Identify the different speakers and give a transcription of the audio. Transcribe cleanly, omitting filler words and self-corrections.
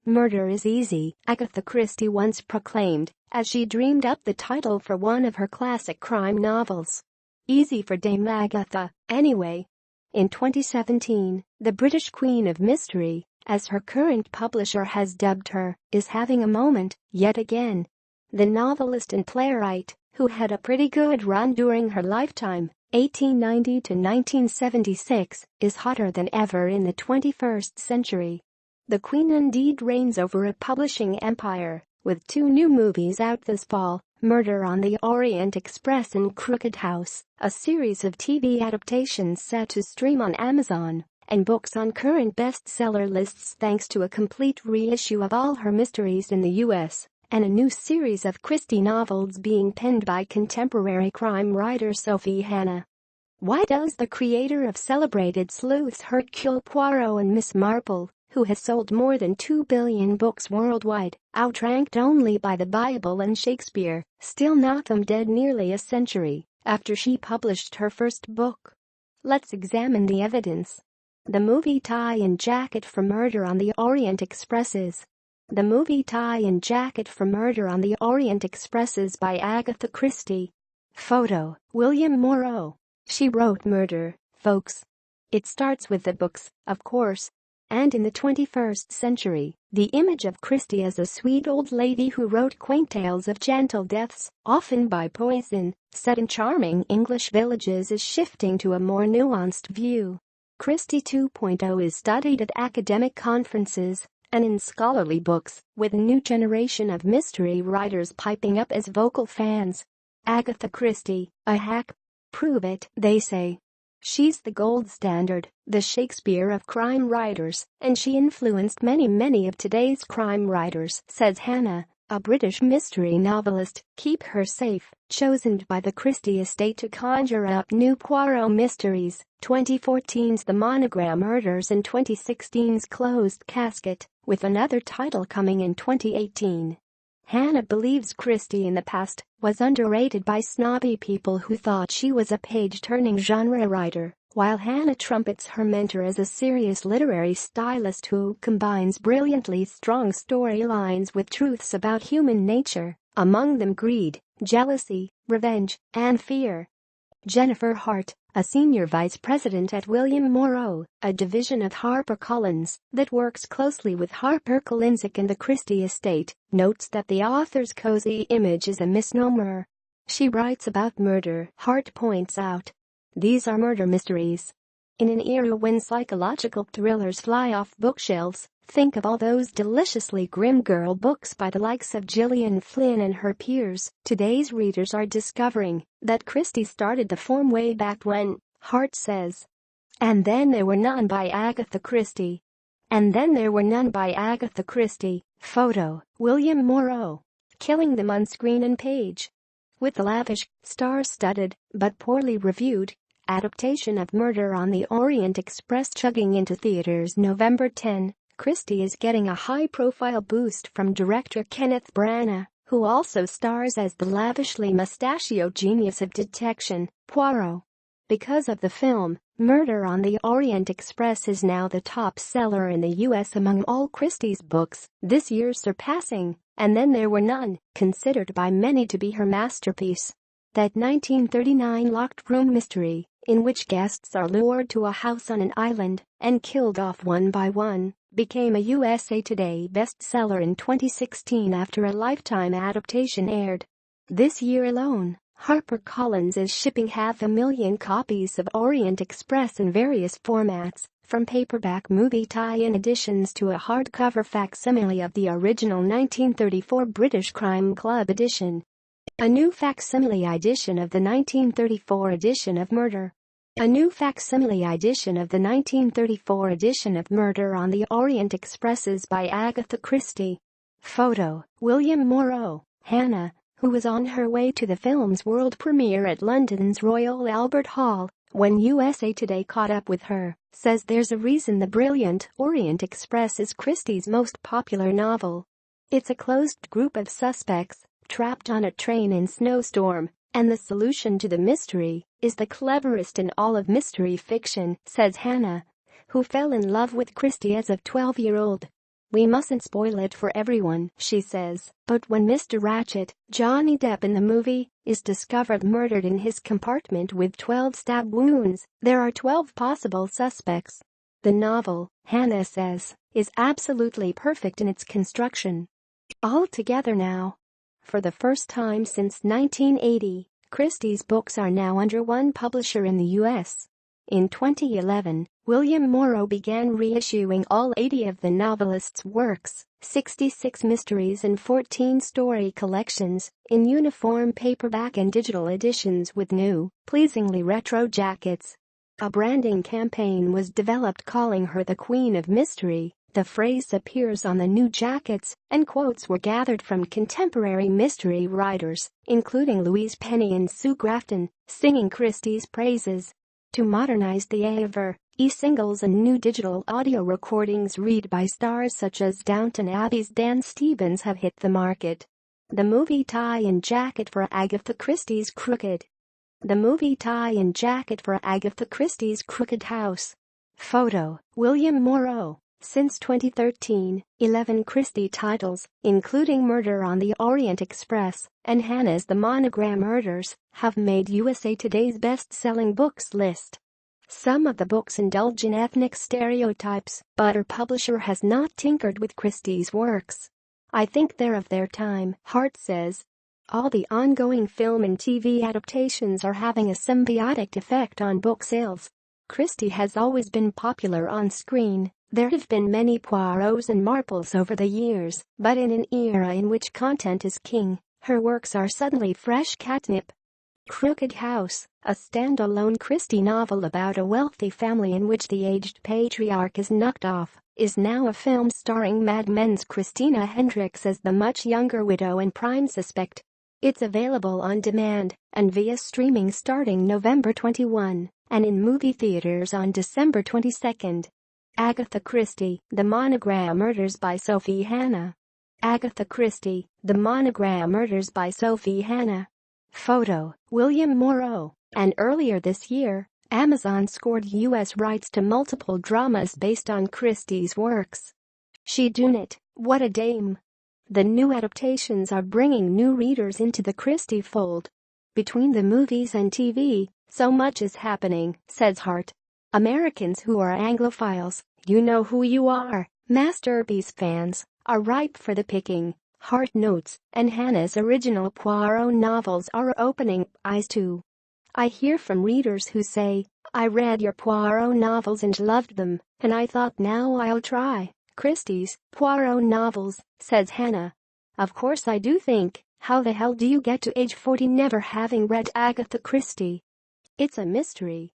Speaker 1: "Murder is easy," Agatha Christie once proclaimed, as she dreamed up the title for one of her classic crime novels. Easy for Dame Agatha, anyway. In 2017, the British Queen of Mystery, as her current publisher has dubbed her, is having a moment, yet again. The novelist and playwright, who had a pretty good run during her lifetime, 1890 to 1976, is hotter than ever in the 21st century. The Queen indeed reigns over a publishing empire, with 2 new movies out this fall, Murder on the Orient Express and Crooked House, a series of TV adaptations set to stream on Amazon, and books on current bestseller lists thanks to a complete reissue of all her mysteries in the US, and a new series of Christie novels being penned by contemporary crime writer Sophie Hannah. Why does the creator of celebrated sleuths Hercule Poirot and Miss Marple, who has sold more than 2 billion books worldwide, outranked only by the Bible and Shakespeare, still knock them dead nearly a century after she published her first book? Let's examine the evidence. The movie tie-in jacket for Murder on the Orient Express is The movie tie-in jacket for Murder on the Orient Express is by Agatha Christie. Photo, William Morrow. She wrote Murder, folks. It starts with the books, of course. And in the 21st century, the image of Christie as a sweet old lady who wrote quaint tales of gentle deaths, often by poison, set in charming English villages is shifting to a more nuanced view. Christie 2.0 is studied at academic conferences and in scholarly books, with a new generation of mystery writers piping up as vocal fans. Agatha Christie, a hack? Prove it, they say. She's the gold standard, the Shakespeare of crime writers, and she influenced many of today's crime writers, says Hannah, a British mystery novelist. Keep her safe, chosen by the Christie estate to conjure up new Poirot mysteries, 2014's The Monogram Murders and 2016's Closed Casket, with another title coming in 2018. Hannah believes Christie in the past was underrated by snobby people who thought she was a page-turning genre writer, while Hannah trumpets her mentor as a serious literary stylist who combines brilliantly strong storylines with truths about human nature, among them greed, jealousy, revenge, and fear. Jennifer Hart, a senior vice president at William Morrow, a division of HarperCollins that works closely with HarperCollins and the Christie estate, notes that the author's cozy image is a misnomer. She writes about murder, Hart points out. These are murder mysteries. In an era when psychological thrillers fly off bookshelves, think of all those deliciously grim girl books by the likes of Gillian Flynn and her peers. Today's readers are discovering that Christie started the form way back when, Hart says. And then there were none by Agatha Christie. And then there were none by Agatha Christie. Photo, William Morrow. Killing them on screen and page. With the lavish, star-studded, but poorly reviewed adaptation of Murder on the Orient Express chugging into theaters November 10, Christie is getting a high-profile boost from director Kenneth Branagh, who also stars as the lavishly mustachioed genius of detection, Poirot. Because of the film, Murder on the Orient Express is now the top seller in the U.S. among all Christie's books, this year surpassing And Then There Were None, considered by many to be her masterpiece. That 1939 locked room mystery, in which guests are lured to a house on an island and killed off one by one, became a USA Today bestseller in 2016 after a Lifetime adaptation aired. This year alone, HarperCollins is shipping 500,000 copies of Orient Express in various formats, from paperback movie tie-in editions to a hardcover facsimile of the original 1934 British Crime Club edition. A new facsimile edition of the 1934 edition of Murder. A new facsimile edition of the 1934 edition of Murder on the Orient Express is by Agatha Christie. Photo, William Morrow. Hannah, who was on her way to the film's world premiere at London's Royal Albert Hall when USA Today caught up with her, says there's a reason the brilliant Orient Express is Christie's most popular novel. It's a closed group of suspects trapped on a train in snowstorm, and the solution to the mystery is the cleverest in all of mystery fiction, says Hannah, who fell in love with Christie as a 12-year-old. "We mustn't spoil it for everyone," she says, but when Mr. Ratchet, Johnny Depp in the movie, is discovered murdered in his compartment with 12 stab wounds, there are 12 possible suspects. The novel, Hannah says, is absolutely perfect in its construction. All together now. For the first time since 1980, Christie's books are now under one publisher in the U.S. In 2011, William Morrow began reissuing all 80 of the novelist's works, 66 mysteries and 14 story collections, in uniform paperback and digital editions with new, pleasingly retro jackets. A branding campaign was developed calling her the Queen of Mystery. The phrase appears on the new jackets, and quotes were gathered from contemporary mystery writers, including Louise Penny and Sue Grafton, singing Christie's praises. To modernize the AVR, e-singles and new digital audio recordings read by stars such as Downton Abbey's Dan Stevens have hit the market. The movie tie-in jacket for Agatha Christie's Crooked. The movie tie-in jacket for Agatha Christie's Crooked House. Photo, William Morrow. Since 2013, 11 Christie titles, including Murder on the Orient Express and Hannah's The Monogram Murders, have made USA Today's best-selling books list. Some of the books indulge in ethnic stereotypes, but her publisher has not tinkered with Christie's works. "I think they're of their time," Hart says. "All the ongoing film and TV adaptations are having a symbiotic effect on book sales. Christie has always been popular on screen. There have been many Poirots and Marples over the years, but in an era in which content is king, her works are suddenly fresh catnip." Crooked House, a standalone Christie novel about a wealthy family in which the aged patriarch is knocked off, is now a film starring Mad Men's Christina Hendricks as the much younger widow and prime suspect. It's available on demand and via streaming starting November 21 and in movie theaters on December 22. Agatha Christie, The Monogram Murders by Sophie Hannah. Agatha Christie, The Monogram Murders by Sophie Hannah. Photo, William Morrow. And earlier this year, Amazon scored U.S. rights to multiple dramas based on Christie's works. She done it, what a dame. The new adaptations are bringing new readers into the Christie fold. Between the movies and TV, so much is happening, says Hart. Americans who are Anglophiles, you know who you are, masterpiece fans, are ripe for the picking, Hart notes, and Hannah's original Poirot novels are opening eyes too. "I hear from readers who say, I read your Poirot novels and loved them, and I thought now I'll try Christie's Poirot novels," says Hannah. "Of course I do think, how the hell do you get to age 40 never having read Agatha Christie? It's a mystery."